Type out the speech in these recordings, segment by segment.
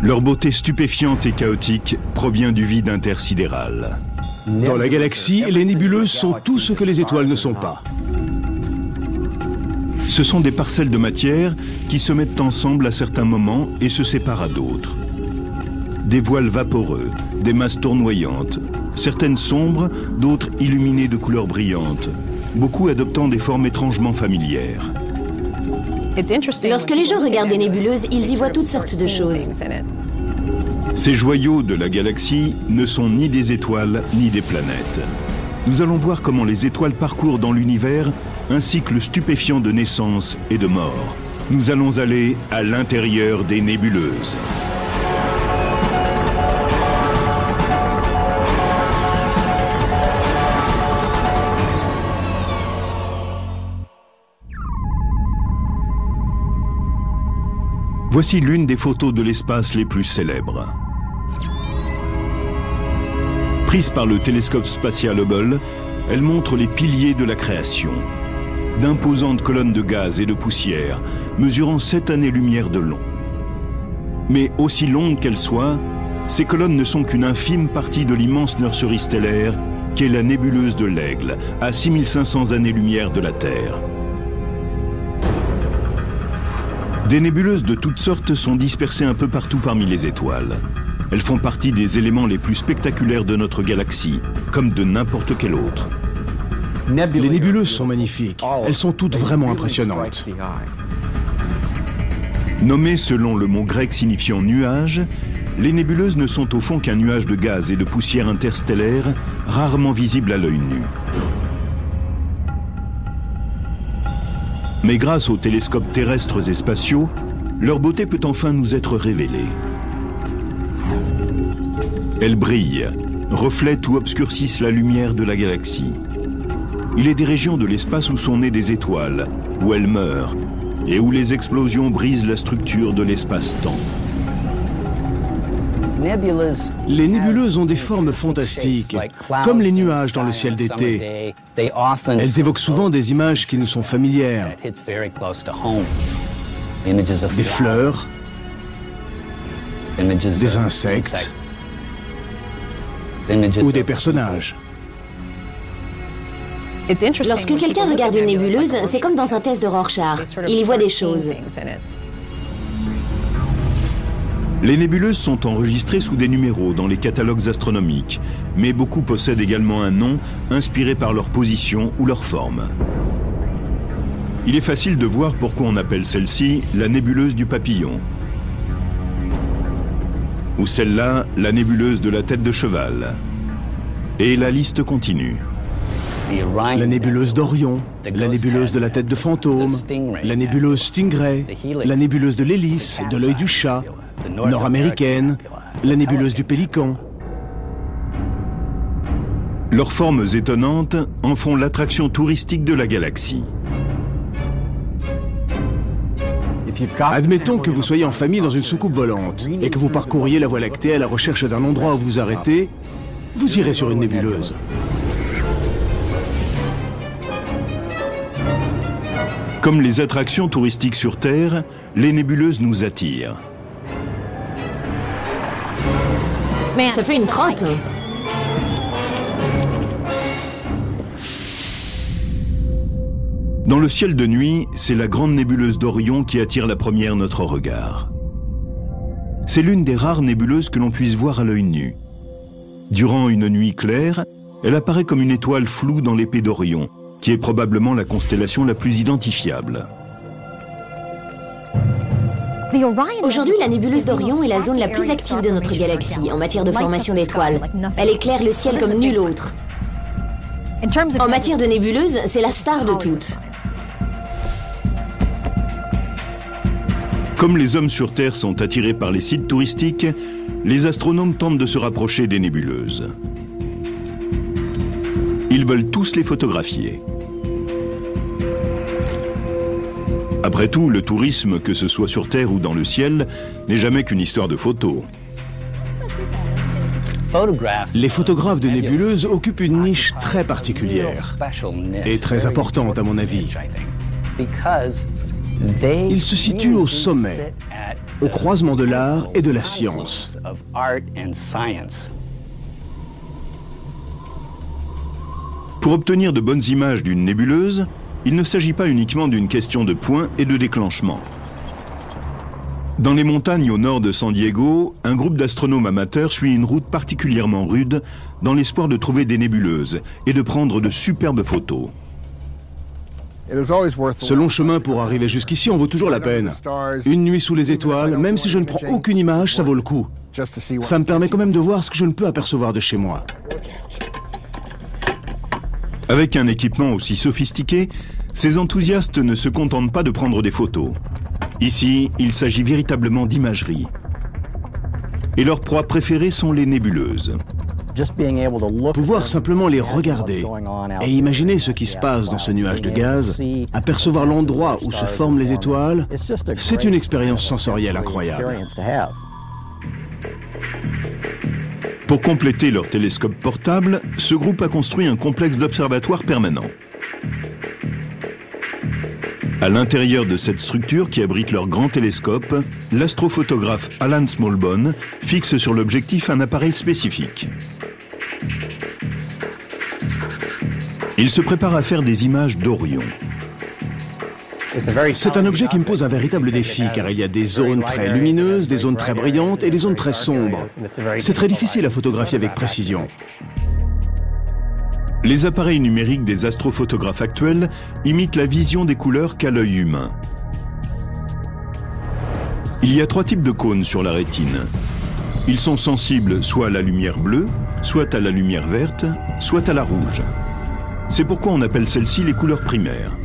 Leur beauté stupéfiante et chaotique provient du vide intersidéral. Dans la galaxie, les nébuleuses sont tout ce que les étoiles ne sont pas. Ce sont des parcelles de matière qui se mettent ensemble à certains moments et se séparent à d'autres. Des voiles vaporeux, des masses tournoyantes, certaines sombres, d'autres illuminées de couleurs brillantes, beaucoup adoptant des formes étrangement familières. Lorsque les gens regardent des nébuleuses, ils y voient toutes sortes de choses. Ces joyaux de la galaxie ne sont ni des étoiles ni des planètes. Nous allons voir comment les étoiles parcourent dans l'univers un cycle stupéfiant de naissance et de mort. Nous allons aller à l'intérieur des nébuleuses. Voici l'une des photos de l'espace les plus célèbres. Prise par le télescope spatial Hubble, elle montre les piliers de la création. D'imposantes colonnes de gaz et de poussière, mesurant 7 années-lumière de long. Mais aussi longues qu'elles soient, ces colonnes ne sont qu'une infime partie de l'immense nurserie stellaire qu'est la nébuleuse de l'Aigle, à 6500 années-lumière de la Terre. Des nébuleuses de toutes sortes sont dispersées un peu partout parmi les étoiles. Elles font partie des éléments les plus spectaculaires de notre galaxie, comme de n'importe quelle autre. Les nébuleuses sont magnifiques. Elles sont toutes vraiment impressionnantes. Nommées selon le mot grec signifiant nuage, les nébuleuses ne sont au fond qu'un nuage de gaz et de poussière interstellaire, rarement visible à l'œil nu. Mais grâce aux télescopes terrestres et spatiaux, leur beauté peut enfin nous être révélée. Elles brillent, reflètent ou obscurcissent la lumière de la galaxie. Il est des régions de l'espace où sont nées des étoiles, où elles meurent, et où les explosions brisent la structure de l'espace-temps. Les nébuleuses ont des formes fantastiques, comme les nuages dans le ciel d'été. Elles évoquent souvent des images qui nous sont familières. Des fleurs, des insectes ou des personnages. Lorsque quelqu'un regarde une nébuleuse, c'est comme dans un test de Rorschach. Il y voit des choses. Les nébuleuses sont enregistrées sous des numéros dans les catalogues astronomiques, mais beaucoup possèdent également un nom inspiré par leur position ou leur forme. Il est facile de voir pourquoi on appelle celle-ci la nébuleuse du papillon, ou celle-là la nébuleuse de la tête de cheval. Et la liste continue. La nébuleuse d'Orion, la nébuleuse de la tête de fantôme, la nébuleuse Stingray, la nébuleuse de l'hélice, de l'œil du chat, nord-américaine, la nébuleuse du pélican. Leurs formes étonnantes en font l'attraction touristique de la galaxie. Admettons que vous soyez en famille dans une soucoupe volante et que vous parcouriez la Voie lactée à la recherche d'un endroit où vous arrêtez, vous irez sur une nébuleuse. Comme les attractions touristiques sur Terre, les nébuleuses nous attirent. Ça fait une trotte. Dans le ciel de nuit, c'est la grande nébuleuse d'Orion qui attire la première notre regard. C'est l'une des rares nébuleuses que l'on puisse voir à l'œil nu. Durant une nuit claire, elle apparaît comme une étoile floue dans l'épée d'Orion, qui est probablement la constellation la plus identifiable. Aujourd'hui, la nébuleuse d'Orion est la zone la plus active de notre galaxie en matière de formation d'étoiles. Elle éclaire le ciel comme nulle autre. En matière de nébuleuse, c'est la star de toutes. Comme les hommes sur Terre sont attirés par les sites touristiques, les astronomes tentent de se rapprocher des nébuleuses. Ils veulent tous les photographier. Après tout, le tourisme, que ce soit sur Terre ou dans le ciel, n'est jamais qu'une histoire de photos. Les photographes de nébuleuses occupent une niche très particulière et très importante à mon avis. Ils se situent au sommet, au croisement de l'art et de la science. Pour obtenir de bonnes images d'une nébuleuse, il ne s'agit pas uniquement d'une question de point et de déclenchement. Dans les montagnes au nord de San Diego, un groupe d'astronomes amateurs suit une route particulièrement rude dans l'espoir de trouver des nébuleuses et de prendre de superbes photos. Ce long chemin pour arriver jusqu'ici en vaut toujours la peine. Une nuit sous les étoiles, même si je ne prends aucune image, ça vaut le coup. Ça me permet quand même de voir ce que je ne peux apercevoir de chez moi. Avec un équipement aussi sophistiqué, ces enthousiastes ne se contentent pas de prendre des photos. Ici, il s'agit véritablement d'imagerie. Et leurs proies préférées sont les nébuleuses. Pouvoir simplement les regarder et imaginer ce qui se passe dans ce nuage de gaz, apercevoir l'endroit où se forment les étoiles, c'est une expérience sensorielle incroyable. Pour compléter leur télescope portable, ce groupe a construit un complexe d'observatoires permanent. À l'intérieur de cette structure qui abrite leur grand télescope, l'astrophotographe Alan Smallbone fixe sur l'objectif un appareil spécifique. Il se prépare à faire des images d'Orion. C'est un objet qui me pose un véritable défi car il y a des zones très lumineuses, des zones très brillantes et des zones très sombres. C'est très difficile à photographier avec précision. Les appareils numériques des astrophotographes actuels imitent la vision des couleurs qu'a l'œil humain. Il y a 3 types de cônes sur la rétine. Ils sont sensibles soit à la lumière bleue, soit à la lumière verte, soit à la rouge. C'est pourquoi on appelle celles-ci les couleurs primaires.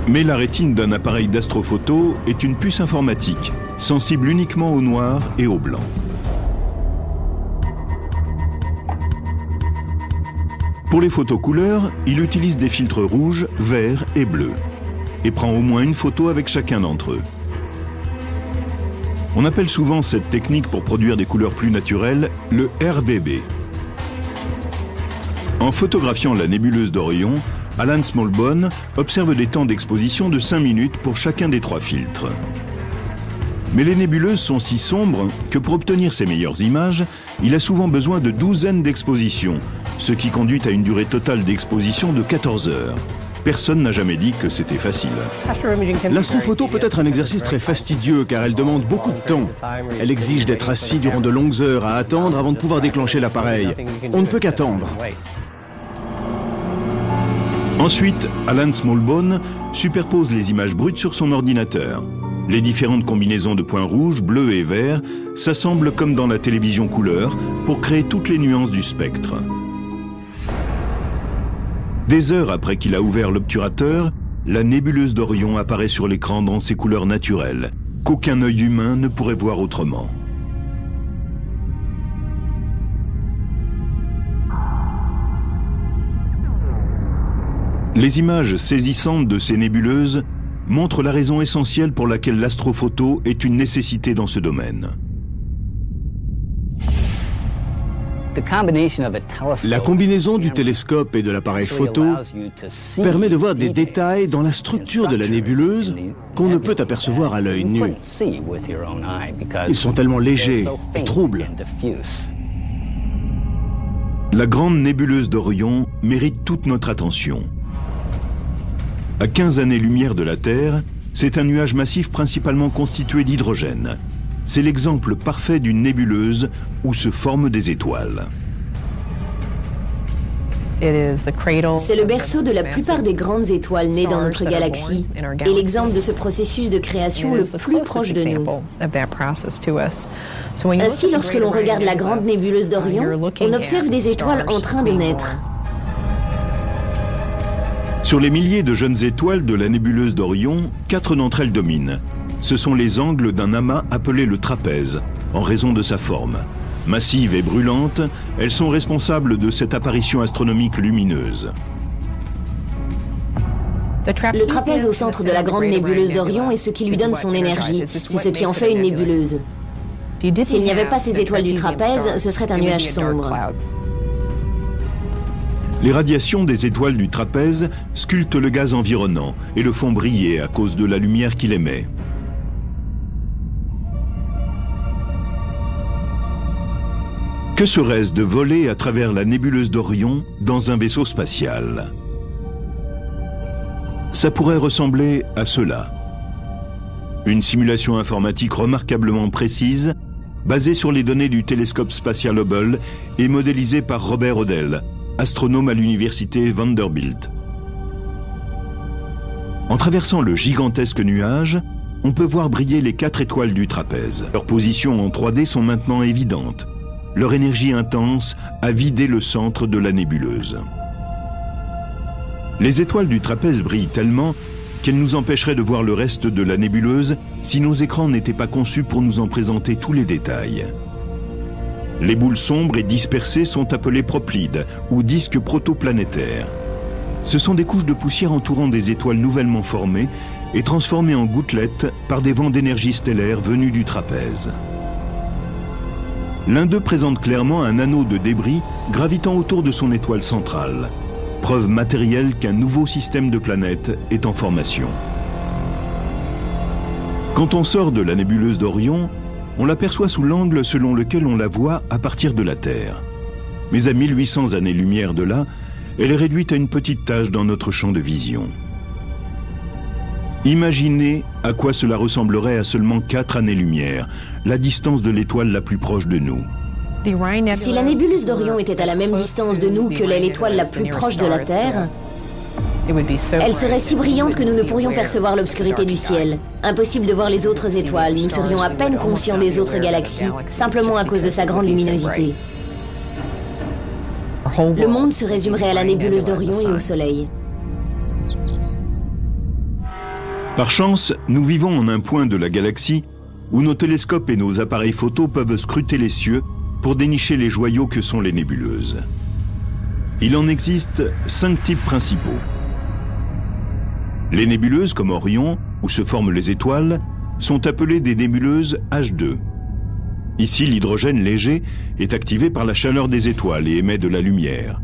Mais la rétine d'un appareil d'astrophoto est une puce informatique, sensible uniquement au noir et au blanc. Pour les photos couleurs, il utilise des filtres rouges, verts et bleus, et prend au moins une photo avec chacun d'entre eux. On appelle souvent cette technique pour produire des couleurs plus naturelles le RVB. En photographiant la nébuleuse d'Orion, Alan Smallbone observe des temps d'exposition de 5 minutes pour chacun des 3 filtres. Mais les nébuleuses sont si sombres que pour obtenir ses meilleures images, il a souvent besoin de douzaines d'expositions, ce qui conduit à une durée totale d'exposition de 14 heures. Personne n'a jamais dit que c'était facile. L'astrophoto peut être un exercice très fastidieux car elle demande beaucoup de temps. Elle exige d'être assis durant de longues heures à attendre avant de pouvoir déclencher l'appareil. On ne peut qu'attendre. Ensuite, Alan Smallbone superpose les images brutes sur son ordinateur. Les différentes combinaisons de points rouges, bleus et verts s'assemblent comme dans la télévision couleur pour créer toutes les nuances du spectre. Des heures après qu'il a ouvert l'obturateur, la nébuleuse d'Orion apparaît sur l'écran dans ses couleurs naturelles, qu'aucun œil humain ne pourrait voir autrement. Les images saisissantes de ces nébuleuses montrent la raison essentielle pour laquelle l'astrophoto est une nécessité dans ce domaine. La combinaison du télescope et de l'appareil photo permet de voir des détails dans la structure de la nébuleuse qu'on ne peut apercevoir à l'œil nu. Ils sont tellement légers et troubles. La grande nébuleuse d'Orion mérite toute notre attention. À 15 années-lumière de la Terre, c'est un nuage massif principalement constitué d'hydrogène. C'est l'exemple parfait d'une nébuleuse où se forment des étoiles. C'est le berceau de la plupart des grandes étoiles nées dans notre galaxie et l'exemple de ce processus de création le plus proche de nous. Ainsi, lorsque l'on regarde la grande nébuleuse d'Orion, on observe des étoiles en train de naître. Sur les milliers de jeunes étoiles de la nébuleuse d'Orion, 4 d'entre elles dominent. Ce sont les angles d'un amas appelé le trapèze, en raison de sa forme. Massives et brûlantes, elles sont responsables de cette apparition astronomique lumineuse. Le trapèze au centre de la grande nébuleuse d'Orion est ce qui lui donne son énergie. C'est ce qui en fait une nébuleuse. S'il n'y avait pas ces étoiles du trapèze, ce serait un nuage sombre. Les radiations des étoiles du trapèze sculptent le gaz environnant et le font briller à cause de la lumière qu'il émet. Que serait-ce de voler à travers la nébuleuse d'Orion dans un vaisseau spatial? Ça pourrait ressembler à cela. Une simulation informatique remarquablement précise, basée sur les données du télescope spatial Hubble et modélisée par Robert Odell, astronome à l'université Vanderbilt. En traversant le gigantesque nuage, on peut voir briller les 4 étoiles du trapèze. Leurs positions en 3D sont maintenant évidentes. Leur énergie intense a vidé le centre de la nébuleuse. Les étoiles du trapèze brillent tellement qu'elles nous empêcheraient de voir le reste de la nébuleuse si nos écrans n'étaient pas conçus pour nous en présenter tous les détails. Les boules sombres et dispersées sont appelées proplides ou disques protoplanétaires. Ce sont des couches de poussière entourant des étoiles nouvellement formées et transformées en gouttelettes par des vents d'énergie stellaire venus du trapèze. L'un d'eux présente clairement un anneau de débris gravitant autour de son étoile centrale, preuve matérielle qu'un nouveau système de planètes est en formation. Quand on sort de la nébuleuse d'Orion, on l'aperçoit sous l'angle selon lequel on la voit à partir de la Terre. Mais à 1800 années-lumière de là, elle est réduite à une petite tache dans notre champ de vision. Imaginez à quoi cela ressemblerait à seulement 4 années-lumière, la distance de l'étoile la plus proche de nous. Si la nébuleuse d'Orion était à la même distance de nous que l'est l'étoile la plus proche de la Terre, elle serait si brillante que nous ne pourrions percevoir l'obscurité du ciel. Impossible de voir les autres étoiles, nous serions à peine conscients des autres galaxies, simplement à cause de sa grande luminosité. Le monde se résumerait à la nébuleuse d'Orion et au Soleil. Par chance, nous vivons en un point de la galaxie où nos télescopes et nos appareils photo peuvent scruter les cieux pour dénicher les joyaux que sont les nébuleuses. Il en existe 5 types principaux. Les nébuleuses comme Orion, où se forment les étoiles, sont appelées des nébuleuses H2. Ici, l'hydrogène léger est activé par la chaleur des étoiles et émet de la lumière.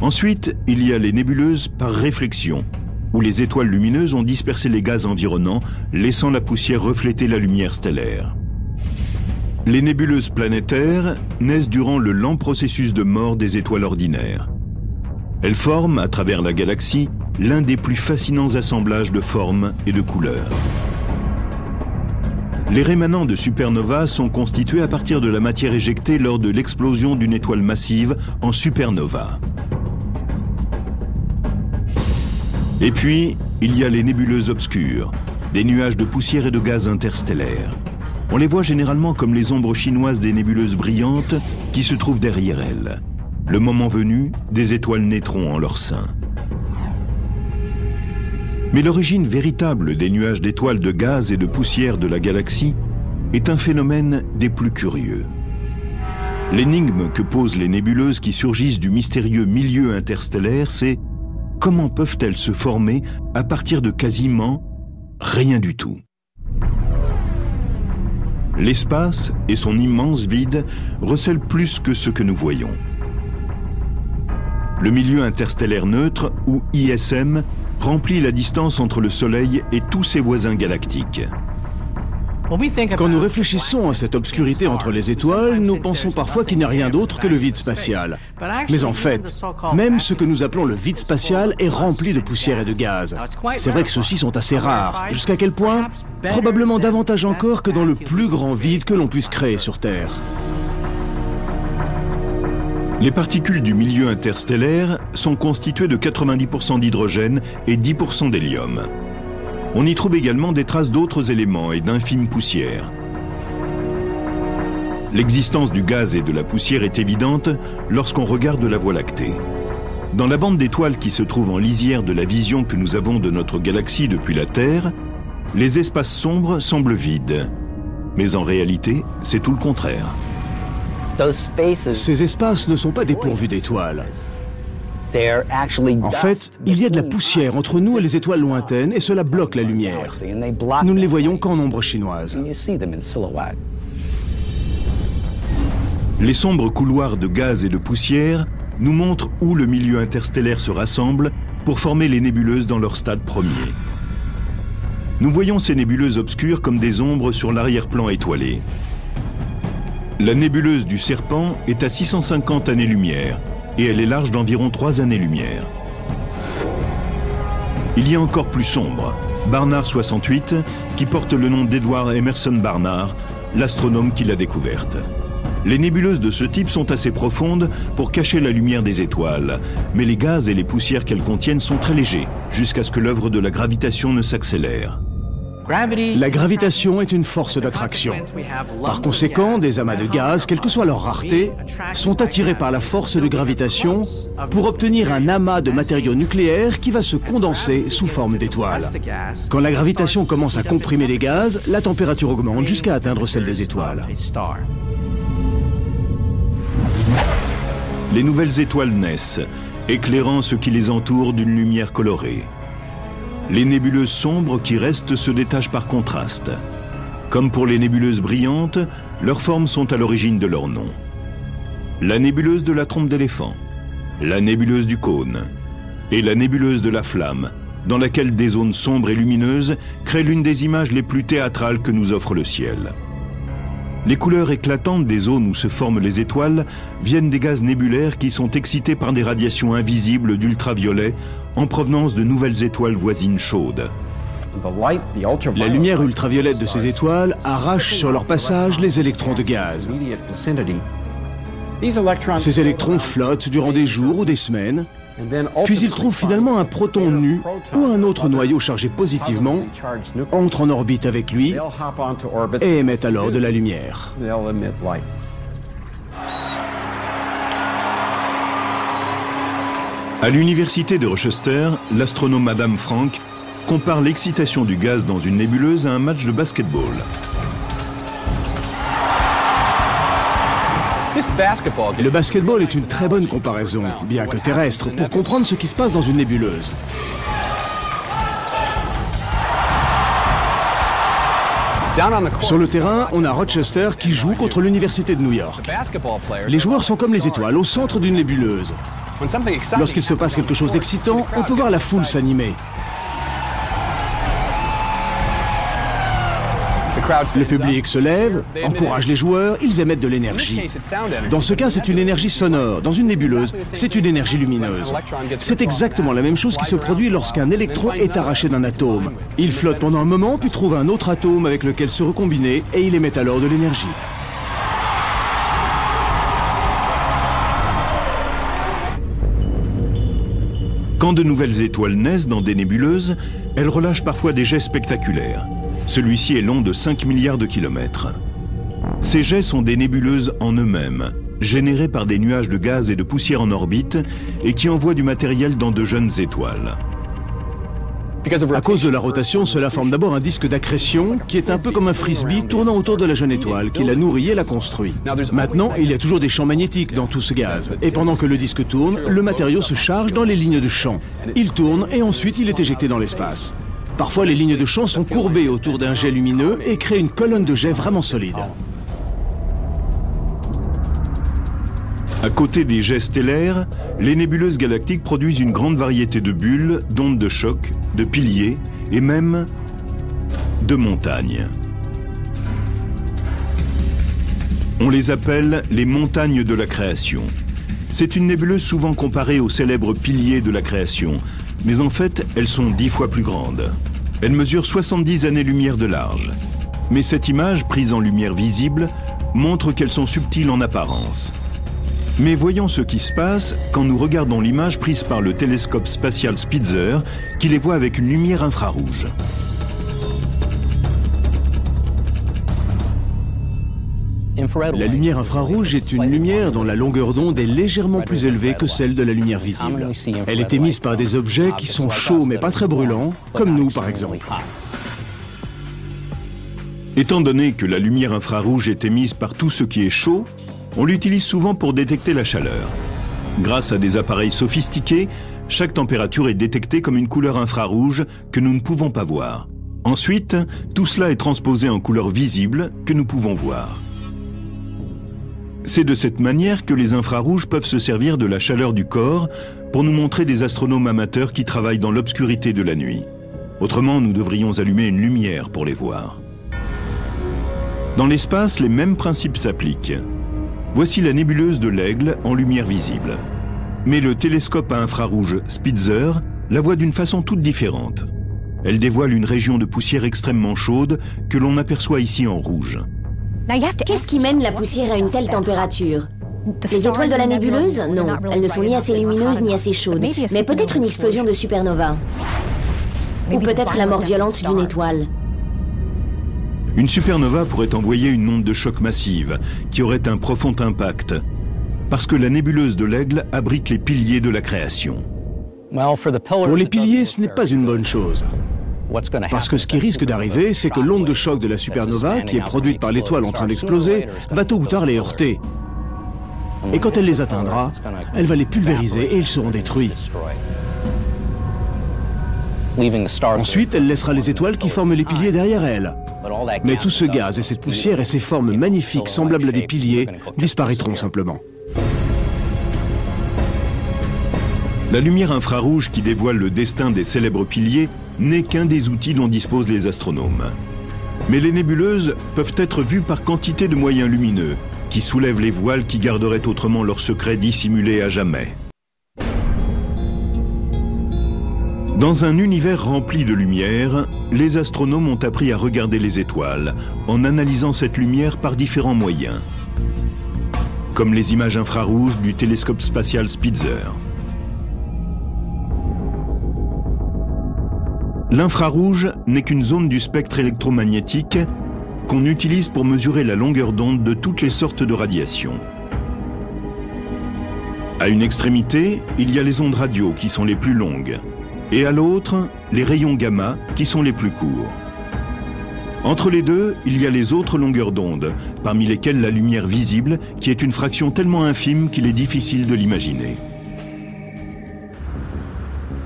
Ensuite, il y a les nébuleuses par réflexion, où les étoiles lumineuses ont dispersé les gaz environnants, laissant la poussière refléter la lumière stellaire. Les nébuleuses planétaires naissent durant le lent processus de mort des étoiles ordinaires. Elles forment, à travers la galaxie, l'un des plus fascinants assemblages de formes et de couleurs. Les rémanents de supernovas sont constitués à partir de la matière éjectée lors de l'explosion d'une étoile massive en supernova. Et puis, il y a les nébuleuses obscures, des nuages de poussière et de gaz interstellaires. On les voit généralement comme les ombres chinoises des nébuleuses brillantes qui se trouvent derrière elles. Le moment venu, des étoiles naîtront en leur sein. Mais l'origine véritable des nuages d'étoiles de gaz et de poussière de la galaxie est un phénomène des plus curieux. L'énigme que posent les nébuleuses qui surgissent du mystérieux milieu interstellaire, c'est comment peuvent-elles se former à partir de quasiment rien du tout? L'espace et son immense vide recèlent plus que ce que nous voyons. Le milieu interstellaire neutre, ou ISM, remplit la distance entre le Soleil et tous ses voisins galactiques. Quand nous réfléchissons à cette obscurité entre les étoiles, nous pensons parfois qu'il n'y a rien d'autre que le vide spatial. Mais en fait, même ce que nous appelons le vide spatial est rempli de poussière et de gaz. C'est vrai que ceux-ci sont assez rares. Jusqu'à quel point? Probablement davantage encore que dans le plus grand vide que l'on puisse créer sur Terre. Les particules du milieu interstellaire sont constituées de 90% d'hydrogène et 10% d'hélium. On y trouve également des traces d'autres éléments et d'infimes poussières. L'existence du gaz et de la poussière est évidente lorsqu'on regarde la Voie lactée. Dans la bande d'étoiles qui se trouve en lisière de la vision que nous avons de notre galaxie depuis la Terre, les espaces sombres semblent vides. Mais en réalité, c'est tout le contraire. Ces espaces ne sont pas dépourvus d'étoiles. En fait, il y a de la poussière entre nous et les étoiles lointaines et cela bloque la lumière. Nous ne les voyons qu'en ombre chinoise. Les sombres couloirs de gaz et de poussière nous montre où le milieu interstellaire se rassemble pour former les nébuleuses dans leur stade premier. Nous voyons ces nébuleuses obscures comme des ombres sur l'arrière-plan étoilé. La nébuleuse du Serpent est à 650 années-lumière et elle est large d'environ 3 années-lumière. Il y a encore plus sombre, Barnard 68, qui porte le nom d'Edward Emerson Barnard, l'astronome qui l'a découverte. Les nébuleuses de ce type sont assez profondes pour cacher la lumière des étoiles, mais les gaz et les poussières qu'elles contiennent sont très légers, jusqu'à ce que l'œuvre de la gravitation ne s'accélère. La gravitation est une force d'attraction. Par conséquent, des amas de gaz, quelle que soit leur rareté, sont attirés par la force de gravitation pour obtenir un amas de matériaux nucléaires qui va se condenser sous forme d'étoiles. Quand la gravitation commence à comprimer les gaz, la température augmente jusqu'à atteindre celle des étoiles. Les nouvelles étoiles naissent, éclairant ce qui les entoure d'une lumière colorée. Les nébuleuses sombres qui restent se détachent par contraste. Comme pour les nébuleuses brillantes, leurs formes sont à l'origine de leur nom. La nébuleuse de la trompe d'éléphant, la nébuleuse du cône et la nébuleuse de la flamme, dans laquelle des zones sombres et lumineuses créent l'une des images les plus théâtrales que nous offre le ciel. Les couleurs éclatantes des zones où se forment les étoiles viennent des gaz nébulaires qui sont excités par des radiations invisibles d'ultraviolet en provenance de nouvelles étoiles voisines chaudes. La lumière ultraviolette de ces étoiles arrache sur leur passage les électrons de gaz. Ces électrons flottent durant des jours ou des semaines, puis ils trouvent finalement un proton nu ou un autre noyau chargé positivement, entrent en orbite avec lui et émettent alors de la lumière. À l'université de Rochester, l'astronome Adam Frank compare l'excitation du gaz dans une nébuleuse à un match de basketball. Le basketball est une très bonne comparaison, bien que terrestre, pour comprendre ce qui se passe dans une nébuleuse. Sur le terrain, on a Rochester qui joue contre l'université de New York. Les joueurs sont comme les étoiles, au centre d'une nébuleuse. Lorsqu'il se passe quelque chose d'excitant, on peut voir la foule s'animer. Le public se lève, encourage les joueurs, ils émettent de l'énergie. Dans ce cas, c'est une énergie sonore. Dans une nébuleuse, c'est une énergie lumineuse. C'est exactement la même chose qui se produit lorsqu'un électron est arraché d'un atome. Il flotte pendant un moment, puis trouve un autre atome avec lequel se recombiner, et il émet alors de l'énergie. Quand de nouvelles étoiles naissent dans des nébuleuses, elles relâchent parfois des jets spectaculaires. Celui-ci est long de 5 milliards de kilomètres. Ces jets sont des nébuleuses en eux-mêmes, générées par des nuages de gaz et de poussière en orbite et qui envoient du matériel dans de jeunes étoiles. À cause de la rotation, cela forme d'abord un disque d'accrétion qui est un peu comme un frisbee tournant autour de la jeune étoile qui la nourrit et la construit. Maintenant, il y a toujours des champs magnétiques dans tout ce gaz. Et pendant que le disque tourne, le matériau se charge dans les lignes de champ. Il tourne et ensuite il est éjecté dans l'espace. Parfois, les lignes de champ sont courbées autour d'un jet lumineux et créent une colonne de jet vraiment solide. À côté des jets stellaires, les nébuleuses galactiques produisent une grande variété de bulles, d'ondes de choc, de piliers et même de montagnes. On les appelle les montagnes de la création. C'est une nébuleuse souvent comparée aux célèbres piliers de la création, mais en fait, elles sont 10 fois plus grandes. Elles mesurent 70 années-lumière de large. Mais cette image, prise en lumière visible, montre qu'elles sont subtiles en apparence. Mais voyons ce qui se passe quand nous regardons l'image prise par le télescope spatial Spitzer, qui les voit avec une lumière infrarouge. La lumière infrarouge est une lumière dont la longueur d'onde est légèrement plus élevée que celle de la lumière visible. Elle est émise par des objets qui sont chauds mais pas très brûlants, comme nous par exemple. Étant donné que la lumière infrarouge est émise par tout ce qui est chaud, on l'utilise souvent pour détecter la chaleur. Grâce à des appareils sophistiqués, chaque température est détectée comme une couleur infrarouge que nous ne pouvons pas voir. Ensuite, tout cela est transposé en couleur visible que nous pouvons voir. C'est de cette manière que les infrarouges peuvent se servir de la chaleur du corps pour nous montrer des astronomes amateurs qui travaillent dans l'obscurité de la nuit. Autrement, nous devrions allumer une lumière pour les voir. Dans l'espace, les mêmes principes s'appliquent. Voici la nébuleuse de l'Aigle en lumière visible. Mais le télescope à infrarouge Spitzer la voit d'une façon toute différente. Elle dévoile une région de poussière extrêmement chaude que l'on aperçoit ici en rouge. Qu'est-ce qui mène la poussière à une telle température? Les étoiles de la nébuleuse? Non, elles ne sont ni assez lumineuses ni assez chaudes. Mais peut-être une explosion de supernova. Ou peut-être la mort violente d'une étoile. Une supernova pourrait envoyer une onde de choc massive qui aurait un profond impact, parce que la nébuleuse de l'Aigle abrite les piliers de la création. Pour les piliers, ce n'est pas une bonne chose. Parce que ce qui risque d'arriver, c'est que l'onde de choc de la supernova, qui est produite par l'étoile en train d'exploser, va tôt ou tard les heurter. Et quand elle les atteindra, elle va les pulvériser et ils seront détruits. Ensuite, elle laissera les étoiles qui forment les piliers derrière elle. Mais tout ce gaz et cette poussière et ces formes magnifiques semblables à des piliers disparaîtront simplement. La lumière infrarouge qui dévoile le destin des célèbres piliers n'est qu'un des outils dont disposent les astronomes. Mais les nébuleuses peuvent être vues par quantité de moyens lumineux, qui soulèvent les voiles qui garderaient autrement leur secret dissimulé à jamais. Dans un univers rempli de lumière, les astronomes ont appris à regarder les étoiles, en analysant cette lumière par différents moyens. Comme les images infrarouges du télescope spatial Spitzer. L'infrarouge n'est qu'une zone du spectre électromagnétique qu'on utilise pour mesurer la longueur d'onde de toutes les sortes de radiations. À une extrémité, il y a les ondes radio qui sont les plus longues, et à l'autre, les rayons gamma qui sont les plus courts. Entre les deux, il y a les autres longueurs d'onde, parmi lesquelles la lumière visible, qui est une fraction tellement infime qu'il est difficile de l'imaginer.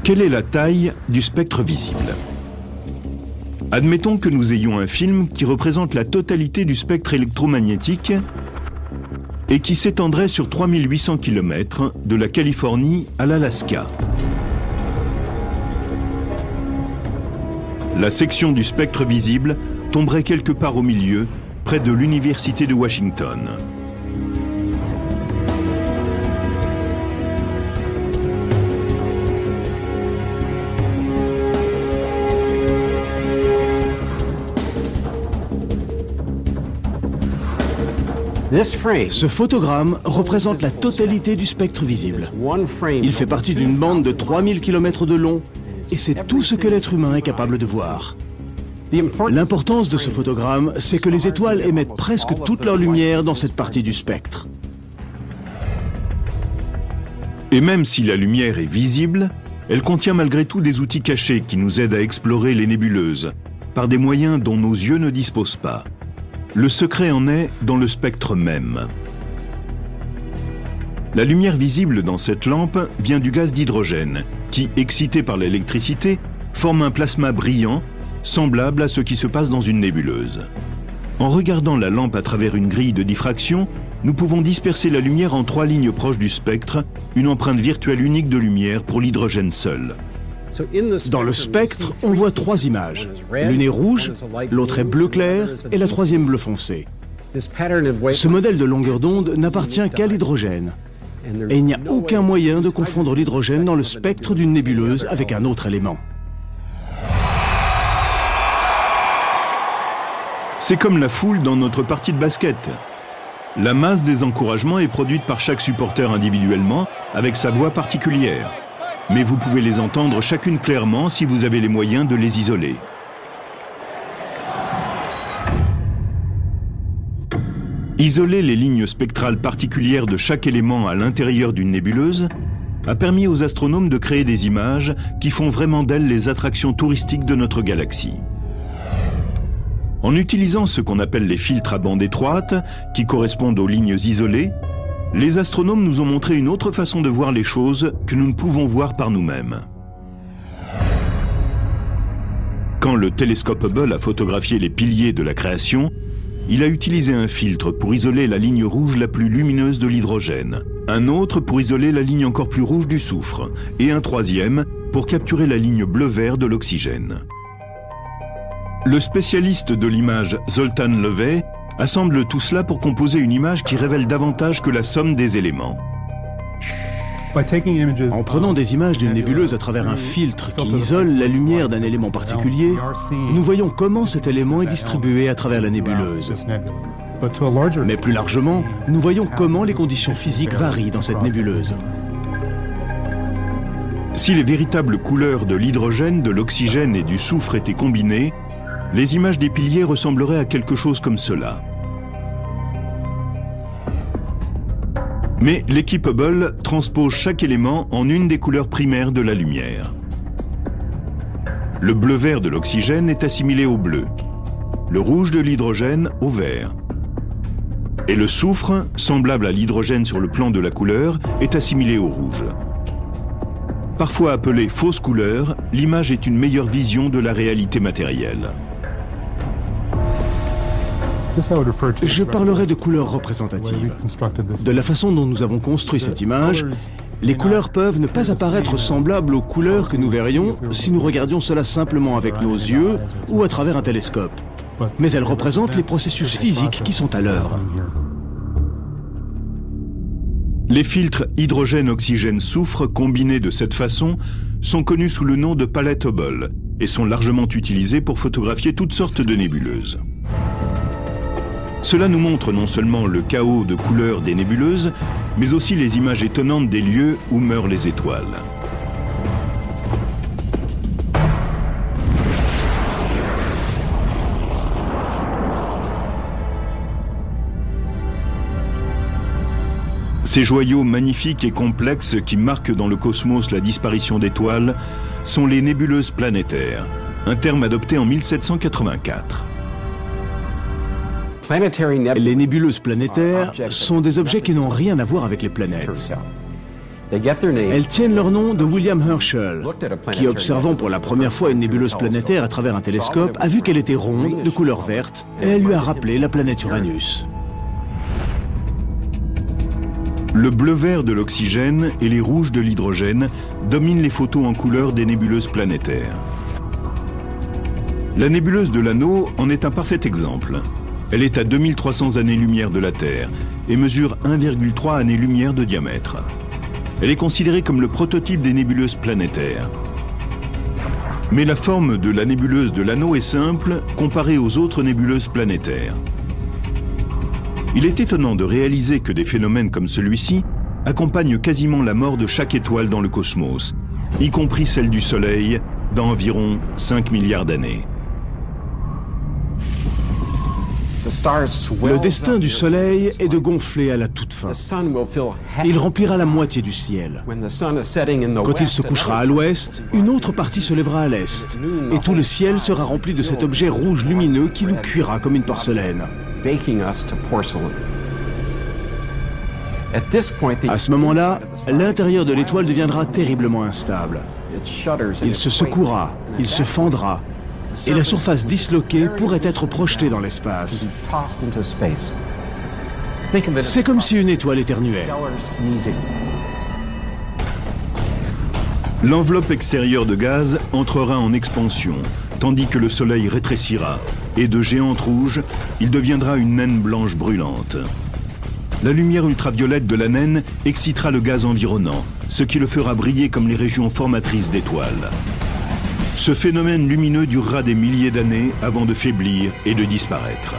Quelle est la taille du spectre visible? Admettons que nous ayons un film qui représente la totalité du spectre électromagnétique et qui s'étendrait sur 3800 km de la Californie à l'Alaska. La section du spectre visible tomberait quelque part au milieu, près de l'Université de Washington. Ce photogramme représente la totalité du spectre visible. Il fait partie d'une bande de 3000 km de long et c'est tout ce que l'être humain est capable de voir. L'importance de ce photogramme, c'est que les étoiles émettent presque toute leur lumière dans cette partie du spectre. Et même si la lumière est visible, elle contient malgré tout des outils cachés qui nous aident à explorer les nébuleuses, par des moyens dont nos yeux ne disposent pas. Le secret en est dans le spectre même. La lumière visible dans cette lampe vient du gaz d'hydrogène, qui, excité par l'électricité, forme un plasma brillant, semblable à ce qui se passe dans une nébuleuse. En regardant la lampe à travers une grille de diffraction, nous pouvons disperser la lumière en 3 lignes proches du spectre, une empreinte virtuelle unique de lumière pour l'hydrogène seul. Dans le spectre, on voit 3 images. L'une est rouge, l'autre est bleu clair et la troisième bleu foncé. Ce modèle de longueur d'onde n'appartient qu'à l'hydrogène. Et il n'y a aucun moyen de confondre l'hydrogène dans le spectre d'une nébuleuse avec un autre élément. C'est comme la foule dans notre partie de basket. La masse des encouragements est produite par chaque supporter individuellement, avec sa voix particulière. Mais vous pouvez les entendre chacune clairement si vous avez les moyens de les isoler. Isoler les lignes spectrales particulières de chaque élément à l'intérieur d'une nébuleuse a permis aux astronomes de créer des images qui font vraiment d'elles les attractions touristiques de notre galaxie. En utilisant ce qu'on appelle les filtres à bande étroite, qui correspondent aux lignes isolées, les astronomes nous ont montré une autre façon de voir les choses que nous ne pouvons voir par nous-mêmes. Quand le télescope Hubble a photographié les piliers de la création, il a utilisé un filtre pour isoler la ligne rouge la plus lumineuse de l'hydrogène, un autre pour isoler la ligne encore plus rouge du soufre, et un troisième pour capturer la ligne bleu-vert de l'oxygène. Le spécialiste de l'image Zoltan Löwe assemble tout cela pour composer une image qui révèle davantage que la somme des éléments. En prenant des images d'une nébuleuse à travers un filtre qui isole la lumière d'un élément particulier, nous voyons comment cet élément est distribué à travers la nébuleuse. Mais plus largement, nous voyons comment les conditions physiques varient dans cette nébuleuse. Si les véritables couleurs de l'hydrogène, de l'oxygène et du soufre étaient combinées, les images des piliers ressembleraient à quelque chose comme cela. Mais l'équipe Hubble transpose chaque élément en une des couleurs primaires de la lumière. Le bleu-vert de l'oxygène est assimilé au bleu, le rouge de l'hydrogène au vert. Et le soufre, semblable à l'hydrogène sur le plan de la couleur, est assimilé au rouge. Parfois appelée fausse couleur, l'image est une meilleure vision de la réalité matérielle. Je parlerai de couleurs représentatives. De la façon dont nous avons construit cette image, les couleurs peuvent ne pas apparaître semblables aux couleurs que nous verrions si nous regardions cela simplement avec nos yeux ou à travers un télescope. Mais elles représentent les processus physiques qui sont à l'œuvre. Les filtres hydrogène-oxygène-soufre combinés de cette façon sont connus sous le nom de palette Hubble et sont largement utilisés pour photographier toutes sortes de nébuleuses. Cela nous montre non seulement le chaos de couleurs des nébuleuses, mais aussi les images étonnantes des lieux où meurent les étoiles. Ces joyaux magnifiques et complexes qui marquent dans le cosmos la disparition d'étoiles sont les nébuleuses planétaires, un terme adopté en 1784. Les nébuleuses planétaires sont des objets qui n'ont rien à voir avec les planètes. Elles tiennent leur nom de William Herschel, qui, observant pour la première fois une nébuleuse planétaire à travers un télescope, a vu qu'elle était ronde, de couleur verte, et elle lui a rappelé la planète Uranus. Le bleu-vert de l'oxygène et les rouges de l'hydrogène dominent les photos en couleur des nébuleuses planétaires. La nébuleuse de l'Anneau en est un parfait exemple. Elle est à 2300 années-lumière de la Terre et mesure 1,3 années-lumière de diamètre. Elle est considérée comme le prototype des nébuleuses planétaires. Mais la forme de la nébuleuse de l'Anneau est simple comparée aux autres nébuleuses planétaires. Il est étonnant de réaliser que des phénomènes comme celui-ci accompagnent quasiment la mort de chaque étoile dans le cosmos, y compris celle du Soleil, dans environ 5 milliards d'années. Le destin du Soleil est de gonfler à la toute fin. Il remplira la moitié du ciel. Quand il se couchera à l'ouest, une autre partie se lèvera à l'est, et tout le ciel sera rempli de cet objet rouge lumineux qui nous cuira comme une porcelaine. À ce moment-là, l'intérieur de l'étoile deviendra terriblement instable. Il se secouera, il se fendra, et la surface disloquée pourrait être projetée dans l'espace. C'est comme si une étoile éternuait. L'enveloppe extérieure de gaz entrera en expansion, tandis que le Soleil rétrécira, et de géante rouge, il deviendra une naine blanche brûlante. La lumière ultraviolette de la naine excitera le gaz environnant, ce qui le fera briller comme les régions formatrices d'étoiles. Ce phénomène lumineux durera des milliers d'années avant de faiblir et de disparaître.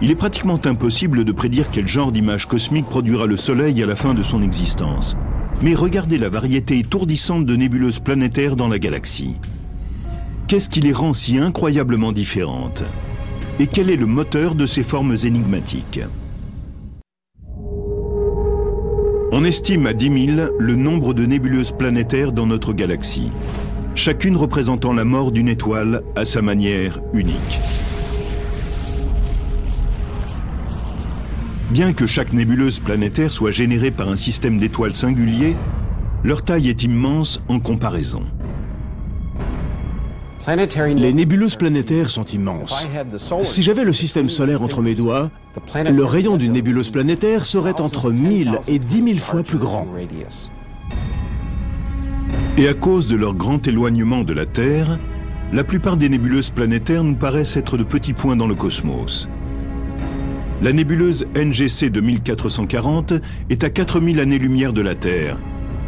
Il est pratiquement impossible de prédire quel genre d'image cosmique produira le Soleil à la fin de son existence. Mais regardez la variété étourdissante de nébuleuses planétaires dans la galaxie. Qu'est-ce qui les rend si incroyablement différentes? Et quel est le moteur de ces formes énigmatiques? On estime à 10 000 le nombre de nébuleuses planétaires dans notre galaxie, chacune représentant la mort d'une étoile à sa manière unique. Bien que chaque nébuleuse planétaire soit générée par un système d'étoiles singulier, leur taille est immense en comparaison. Les nébuleuses planétaires sont immenses. Si j'avais le système solaire entre mes doigts, le rayon d'une nébuleuse planétaire serait entre 1000 et 10 000 fois plus grand. Et à cause de leur grand éloignement de la Terre, la plupart des nébuleuses planétaires nous paraissent être de petits points dans le cosmos. La nébuleuse NGC 2440 est à 4000 années-lumière de la Terre,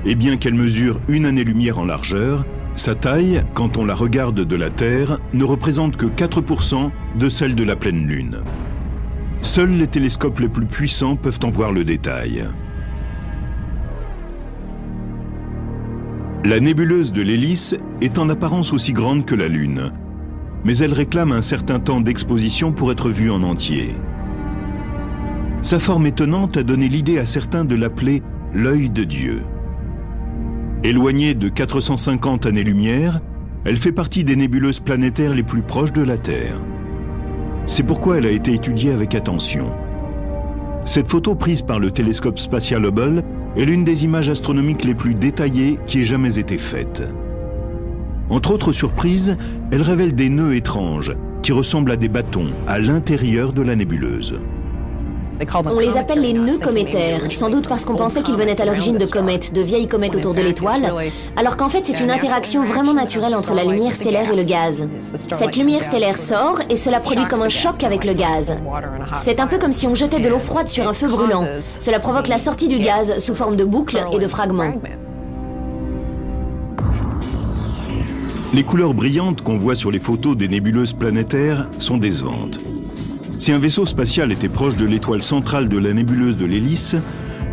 et bien qu'elle mesure 1 année-lumière en largeur, sa taille, quand on la regarde de la Terre, ne représente que 4% de celle de la pleine Lune. Seuls les télescopes les plus puissants peuvent en voir le détail. La nébuleuse de l'Hélice est en apparence aussi grande que la Lune, mais elle réclame un certain temps d'exposition pour être vue en entier. Sa forme étonnante a donné l'idée à certains de l'appeler « l'œil de Dieu ». Éloignée de 450 années-lumière, elle fait partie des nébuleuses planétaires les plus proches de la Terre. C'est pourquoi elle a été étudiée avec attention. Cette photo prise par le télescope spatial Hubble est l'une des images astronomiques les plus détaillées qui ait jamais été faite. Entre autres surprises, elle révèle des nœuds étranges qui ressemblent à des bâtons à l'intérieur de la nébuleuse. On les appelle les nœuds cométaires, sans doute parce qu'on pensait qu'ils venaient à l'origine de comètes, de vieilles comètes autour de l'étoile, alors qu'en fait c'est une interaction vraiment naturelle entre la lumière stellaire et le gaz. Cette lumière stellaire sort et cela produit comme un choc avec le gaz. C'est un peu comme si on jetait de l'eau froide sur un feu brûlant. Cela provoque la sortie du gaz sous forme de boucles et de fragments. Les couleurs brillantes qu'on voit sur les photos des nébuleuses planétaires sont décevantes. Si un vaisseau spatial était proche de l'étoile centrale de la nébuleuse de l'Hélice,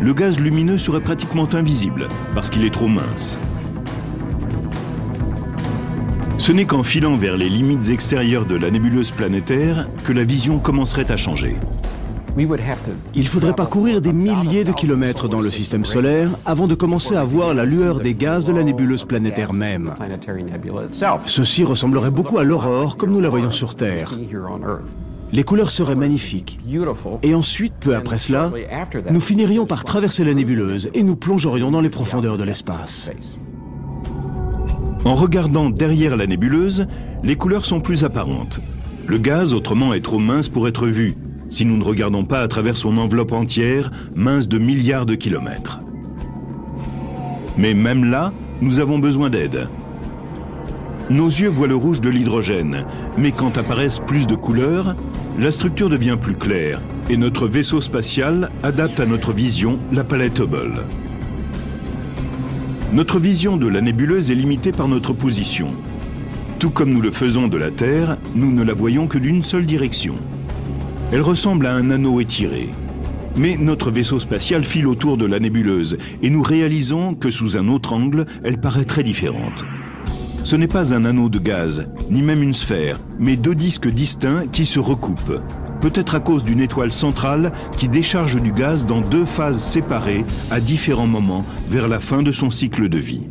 le gaz lumineux serait pratiquement invisible, parce qu'il est trop mince. Ce n'est qu'en filant vers les limites extérieures de la nébuleuse planétaire que la vision commencerait à changer. Il faudrait parcourir des milliers de kilomètres dans le système solaire avant de commencer à voir la lueur des gaz de la nébuleuse planétaire même. Ceci ressemblerait beaucoup à l'aurore comme nous la voyons sur Terre. Les couleurs seraient magnifiques. Et ensuite, peu après cela, nous finirions par traverser la nébuleuse et nous plongerions dans les profondeurs de l'espace. En regardant derrière la nébuleuse, les couleurs sont plus apparentes. Le gaz, autrement, est trop mince pour être vu, si nous ne regardons pas à travers son enveloppe entière, mince de milliards de kilomètres. Mais même là, nous avons besoin d'aide. Nos yeux voient le rouge de l'hydrogène, mais quand apparaissent plus de couleurs, la structure devient plus claire et notre vaisseau spatial adapte à notre vision la palette Hubble. Notre vision de la nébuleuse est limitée par notre position. Tout comme nous le faisons de la Terre, nous ne la voyons que d'une seule direction. Elle ressemble à un anneau étiré. Mais notre vaisseau spatial file autour de la nébuleuse et nous réalisons que sous un autre angle, elle paraît très différente. Ce n'est pas un anneau de gaz, ni même une sphère, mais deux disques distincts qui se recoupent. Peut-être à cause d'une étoile centrale qui décharge du gaz dans deux phases séparées à différents moments vers la fin de son cycle de vie.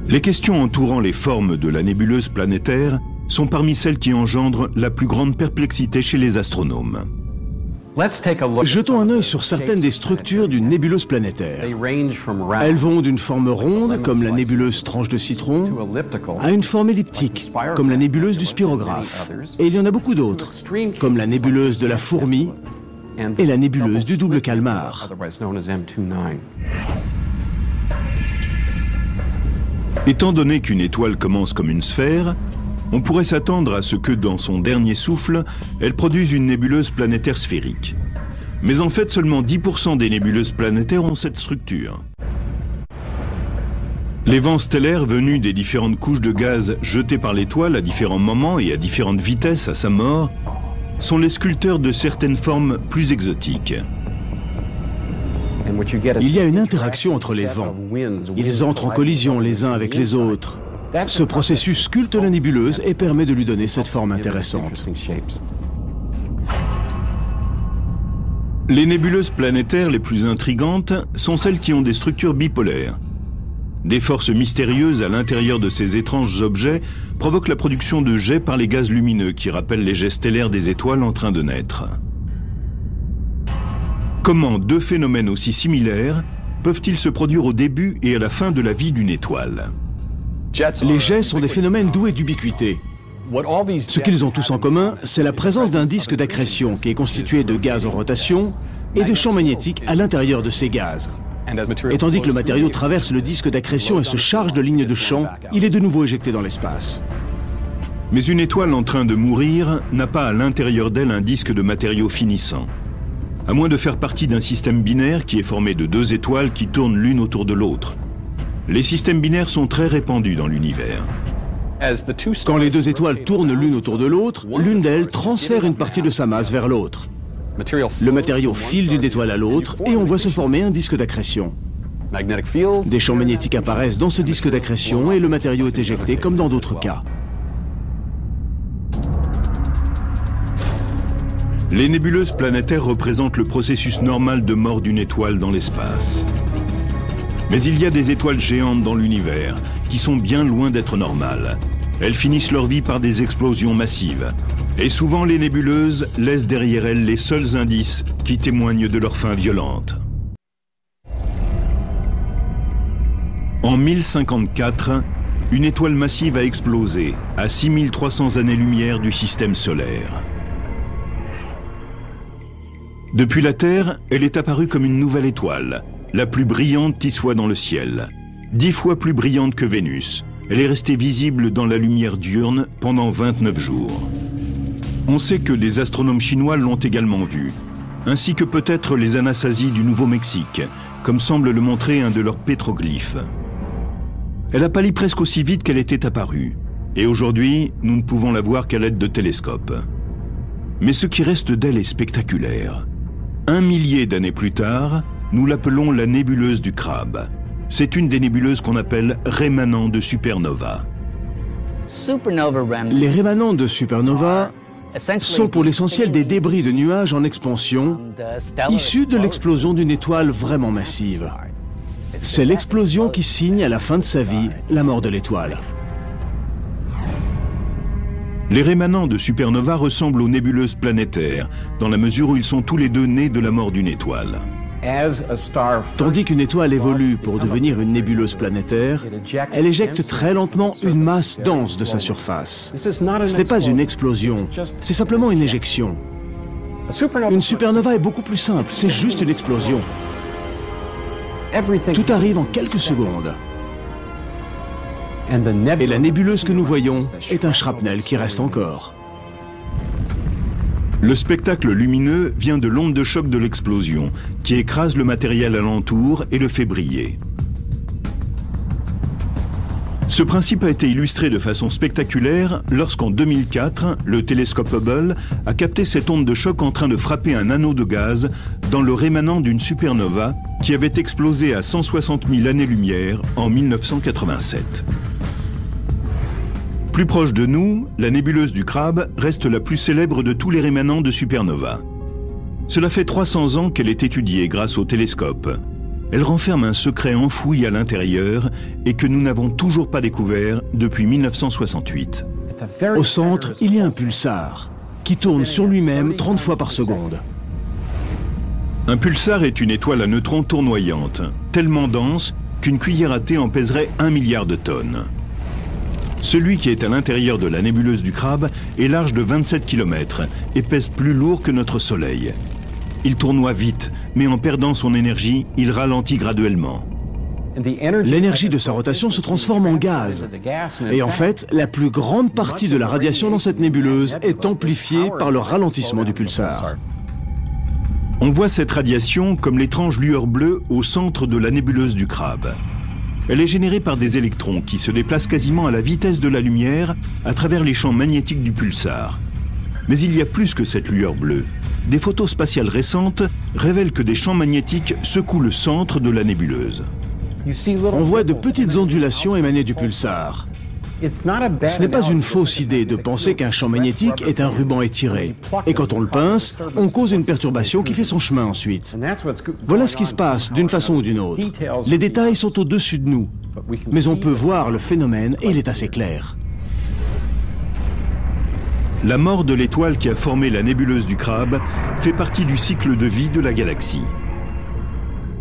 Les questions entourant les formes de la nébuleuse planétaire sont parmi celles qui engendrent la plus grande perplexité chez les astronomes. Jetons un œil sur certaines des structures d'une nébuleuse planétaire. Elles vont d'une forme ronde, comme la nébuleuse tranche de citron, à une forme elliptique, comme la nébuleuse du spirographe. Et il y en a beaucoup d'autres, comme la nébuleuse de la fourmi et la nébuleuse du double calmar. Étant donné qu'une étoile commence comme une sphère, on pourrait s'attendre à ce que, dans son dernier souffle, elle produise une nébuleuse planétaire sphérique. Mais en fait, seulement 10% des nébuleuses planétaires ont cette structure. Les vents stellaires venus des différentes couches de gaz jetées par l'étoile à différents moments et à différentes vitesses à sa mort sont les sculpteurs de certaines formes plus exotiques. Il y a une interaction entre les vents. Ils entrent en collision les uns avec les autres. Ce processus sculpte la nébuleuse et permet de lui donner cette forme intéressante. Les nébuleuses planétaires les plus intrigantes sont celles qui ont des structures bipolaires. Des forces mystérieuses à l'intérieur de ces étranges objets provoquent la production de jets par les gaz lumineux qui rappellent les jets stellaires des étoiles en train de naître. Comment deux phénomènes aussi similaires peuvent-ils se produire au début et à la fin de la vie d'une étoile ? Les jets sont des phénomènes doués d'ubiquité. Ce qu'ils ont tous en commun, c'est la présence d'un disque d'accrétion qui est constitué de gaz en rotation et de champs magnétiques à l'intérieur de ces gaz. Et tandis que le matériau traverse le disque d'accrétion et se charge de lignes de champ, il est de nouveau éjecté dans l'espace. Mais une étoile en train de mourir n'a pas à l'intérieur d'elle un disque de matériaux finissant. À moins de faire partie d'un système binaire qui est formé de deux étoiles qui tournent l'une autour de l'autre. Les systèmes binaires sont très répandus dans l'univers. Quand les deux étoiles tournent l'une autour de l'autre, l'une d'elles transfère une partie de sa masse vers l'autre. Le matériau file d'une étoile à l'autre et on voit se former un disque d'accrétion. Des champs magnétiques apparaissent dans ce disque d'accrétion et le matériau est éjecté comme dans d'autres cas. Les nébuleuses planétaires représentent le processus normal de mort d'une étoile dans l'espace. Mais il y a des étoiles géantes dans l'univers qui sont bien loin d'être normales. Elles finissent leur vie par des explosions massives. Et souvent, les nébuleuses laissent derrière elles les seuls indices qui témoignent de leur fin violente. En 1054, une étoile massive a explosé à 6300 années-lumière du système solaire. Depuis la Terre, elle est apparue comme une nouvelle étoile, la plus brillante qui soit dans le ciel. 10 fois plus brillante que Vénus. Elle est restée visible dans la lumière diurne pendant 29 jours. On sait que les astronomes chinois l'ont également vue, ainsi que peut-être les Anasazi du Nouveau-Mexique, comme semble le montrer un de leurs pétroglyphes. Elle a pâli presque aussi vite qu'elle était apparue, et aujourd'hui, nous ne pouvons la voir qu'à l'aide de télescopes. Mais ce qui reste d'elle est spectaculaire. 1 millier d'années plus tard, nous l'appelons la nébuleuse du Crabe. C'est une des nébuleuses qu'on appelle rémanents de supernova. Les rémanents de supernova sont pour l'essentiel des débris de nuages en expansion issus de l'explosion d'une étoile vraiment massive. C'est l'explosion qui signe à la fin de sa vie la mort de l'étoile. Les rémanents de supernova ressemblent aux nébuleuses planétaires, dans la mesure où ils sont tous les deux nés de la mort d'une étoile. Tandis qu'une étoile évolue pour devenir une nébuleuse planétaire, elle éjecte très lentement une masse dense de sa surface. Ce n'est pas une explosion, c'est simplement une éjection. Une supernova est beaucoup plus simple, c'est juste une explosion. Tout arrive en quelques secondes. Et la nébuleuse que nous voyons est un shrapnel qui reste encore. Le spectacle lumineux vient de l'onde de choc de l'explosion, qui écrase le matériel alentour et le fait briller. Ce principe a été illustré de façon spectaculaire lorsqu'en 2004, le télescope Hubble a capté cette onde de choc en train de frapper un anneau de gaz dans le rémanent d'une supernova qui avait explosé à 160 000 années-lumière en 1987. Plus proche de nous, la nébuleuse du Crabe reste la plus célèbre de tous les rémanents de supernova. Cela fait 300 ans qu'elle est étudiée grâce au télescope. Elle renferme un secret enfoui à l'intérieur et que nous n'avons toujours pas découvert depuis 1968. Au centre, il y a un pulsar qui tourne sur lui-même 30 fois par seconde. Un pulsar est une étoile à neutrons tournoyante, tellement dense qu'une cuillère à thé en pèserait 1 milliard de tonnes. Celui qui est à l'intérieur de la nébuleuse du Crabe est large de 27 km et pèse plus lourd que notre Soleil. Il tournoie vite, mais en perdant son énergie, il ralentit graduellement. L'énergie de sa rotation se transforme en gaz. Et en fait, la plus grande partie de la radiation dans cette nébuleuse est amplifiée par le ralentissement du pulsar. On voit cette radiation comme l'étrange lueur bleue au centre de la nébuleuse du Crabe. Elle est générée par des électrons qui se déplacent quasiment à la vitesse de la lumière à travers les champs magnétiques du pulsar. Mais il y a plus que cette lueur bleue. Des photos spatiales récentes révèlent que des champs magnétiques secouent le centre de la nébuleuse. On voit de petites ondulations émanées du pulsar. Ce n'est pas une fausse idée de penser qu'un champ magnétique est un ruban étiré. Et quand on le pince, on cause une perturbation qui fait son chemin ensuite. Voilà ce qui se passe d'une façon ou d'une autre. Les détails sont au-dessus de nous. Mais on peut voir le phénomène et il est assez clair. La mort de l'étoile qui a formé la nébuleuse du Crabe fait partie du cycle de vie de la galaxie.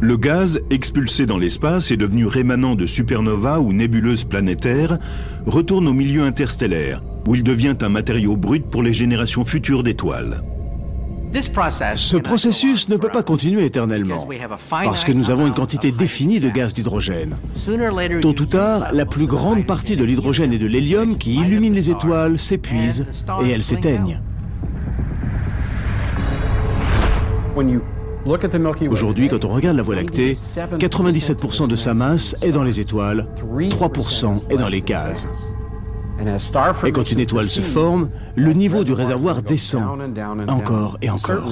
Le gaz, expulsé dans l'espace et devenu rémanent de supernovas ou nébuleuses planétaires, retourne au milieu interstellaire, où il devient un matériau brut pour les générations futures d'étoiles. Ce processus ne peut pas continuer éternellement, parce que nous avons une quantité définie de gaz d'hydrogène. Tôt ou tard, la plus grande partie de l'hydrogène et de l'hélium qui illuminent les étoiles s'épuise et elles s'éteignent. Aujourd'hui, quand on regarde la Voie lactée, 97% de sa masse est dans les étoiles, 3% est dans les gaz. Et quand une étoile se forme, le niveau du réservoir descend, encore et encore.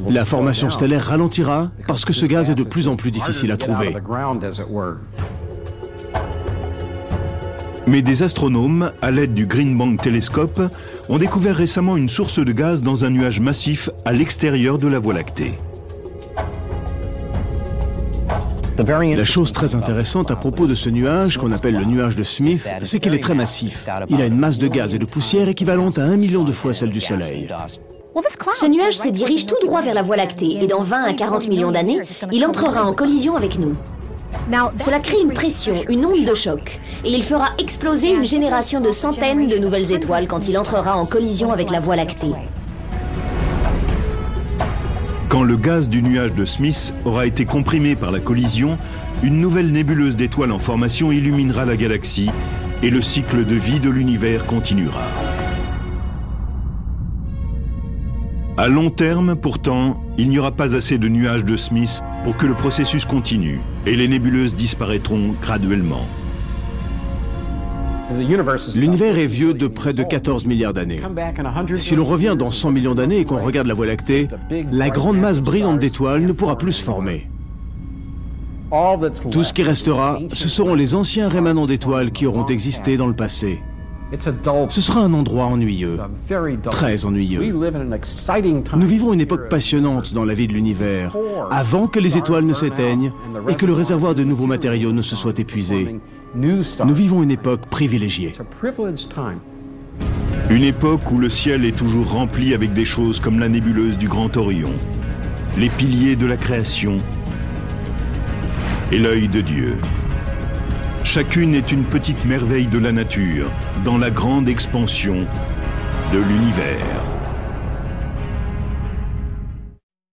La formation stellaire ralentira parce que ce gaz est de plus en plus difficile à trouver. Mais des astronomes, à l'aide du Green Bank Telescope, ont découvert récemment une source de gaz dans un nuage massif à l'extérieur de la Voie lactée. La chose très intéressante à propos de ce nuage, qu'on appelle le nuage de Smith, c'est qu'il est très massif. Il a une masse de gaz et de poussière équivalente à 1 million de fois celle du Soleil. Ce nuage se dirige tout droit vers la Voie lactée et dans 20 à 40 millions d'années, il entrera en collision avec nous. Cela crée une pression, une onde de choc, et il fera exploser une génération de centaines de nouvelles étoiles quand il entrera en collision avec la Voie lactée. Quand le gaz du nuage de Smith aura été comprimé par la collision, une nouvelle nébuleuse d'étoiles en formation illuminera la galaxie et le cycle de vie de l'univers continuera. À long terme, pourtant, il n'y aura pas assez de nuages de Smith pour que le processus continue et les nébuleuses disparaîtront graduellement. L'univers est vieux de près de 14 milliards d'années. Si l'on revient dans 100 millions d'années et qu'on regarde la Voie lactée, la grande masse brillante d'étoiles ne pourra plus se former. Tout ce qui restera, ce seront les anciens rémanents d'étoiles qui auront existé dans le passé. Ce sera un endroit ennuyeux, très ennuyeux. Nous vivons une époque passionnante dans la vie de l'univers, avant que les étoiles ne s'éteignent et que le réservoir de nouveaux matériaux ne se soit épuisé. Nous vivons une époque privilégiée. Une époque où le ciel est toujours rempli avec des choses comme la nébuleuse du Grand Orion, les piliers de la création et l'œil de Dieu. Chacune est une petite merveille de la nature dans la grande expansion de l'univers.